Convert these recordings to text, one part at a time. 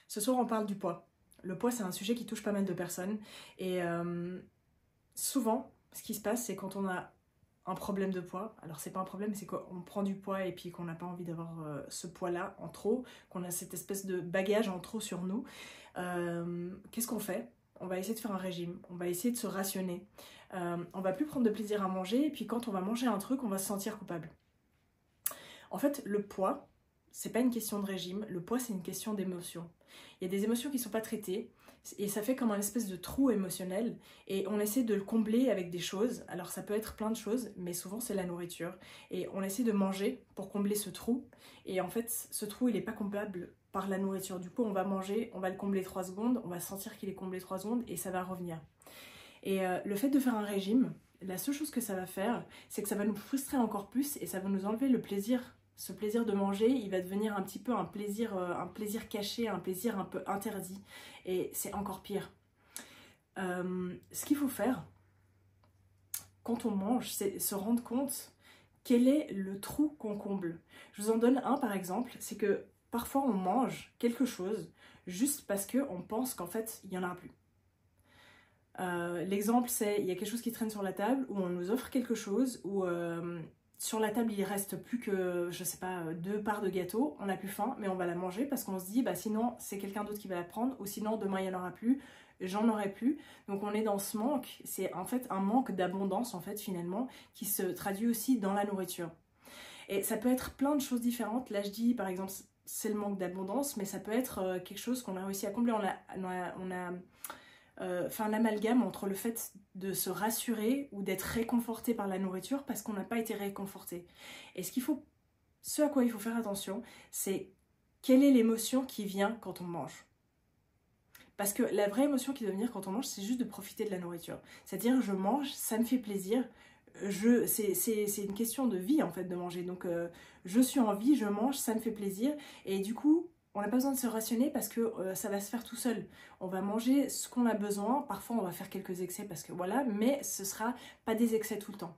Ce soir, on parle du poids. Le poids, c'est un sujet qui touche pas mal de personnes. Et souvent, ce qui se passe, c'est quand on a un problème de poids, alors c'est pas un problème, c'est qu'on prend du poids et puis qu'on n'a pas envie d'avoir ce poids-là en trop, qu'on a cette espèce de bagage en trop sur nous, qu'est-ce qu'on fait? On va essayer de faire un régime, on va essayer de se rationner, on va plus prendre de plaisir à manger, et puis quand on va manger un truc, on va se sentir coupable. En fait, le poids, c'est pas une question de régime, le poids c'est une question d'émotion. Il y a des émotions qui sont pas traitées, et ça fait comme un espèce de trou émotionnel, et on essaie de le combler avec des choses. Alors ça peut être plein de choses, mais souvent c'est la nourriture, et on essaie de manger pour combler ce trou, et en fait ce trou il est pas comblable par la nourriture. Du coup on va manger, on va le combler 3 secondes, on va sentir qu'il est comblé 3 secondes, et ça va revenir. Et le fait de faire un régime, la seule chose que ça va faire, c'est que ça va nous frustrer encore plus, et ça va nous enlever le plaisir. Ce plaisir de manger, il va devenir un petit peu un plaisir caché, un plaisir un peu interdit. Et c'est encore pire. Ce qu'il faut faire, quand on mange, c'est se rendre compte quel est le trou qu'on comble. Je vous en donne un par exemple, c'est que parfois on mange quelque chose juste parce qu'on pense qu'en fait, il n'y en aura plus. L'exemple c'est, il y a quelque chose qui traîne sur la table, ou on nous offre quelque chose, ou sur la table il reste plus que, je sais pas, 2 parts de gâteau, on n'a plus faim, mais on va la manger parce qu'on se dit, bah sinon c'est quelqu'un d'autre qui va la prendre, ou sinon demain il n'y en aura plus, j'en aurai plus. Donc on est dans ce manque, c'est en fait un manque d'abondance en fait finalement, qui se traduit aussi dans la nourriture. Et ça peut être plein de choses différentes. Là je dis par exemple, c'est le manque d'abondance, mais ça peut être quelque chose qu'on a réussi à combler, on a fait un amalgame entre le fait de se rassurer ou d'être réconforté par la nourriture parce qu'on n'a pas été réconforté. Et ce à quoi il faut faire attention, c'est quelle est l'émotion qui vient quand on mange. Parce que la vraie émotion qui doit venir quand on mange, c'est juste de profiter de la nourriture. C'est-à-dire, je mange, ça me fait plaisir, c'est une question de vie en fait de manger. Donc je suis en vie, je mange, ça me fait plaisir, et du coup, on n'a pas besoin de se rationner parce que ça va se faire tout seul. On va manger ce qu'on a besoin, parfois on va faire quelques excès parce que voilà, mais ce sera pas des excès tout le temps.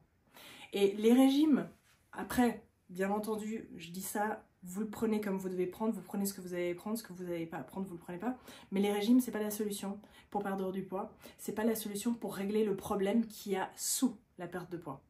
Et les régimes, après, bien entendu, je dis ça, vous le prenez comme vous devez prendre, vous prenez ce que vous allez prendre, ce que vous n'avez pas à prendre, vous le prenez pas. Mais les régimes, c'est pas la solution pour perdre du poids, c'est pas la solution pour régler le problème qu'il y a sous la perte de poids.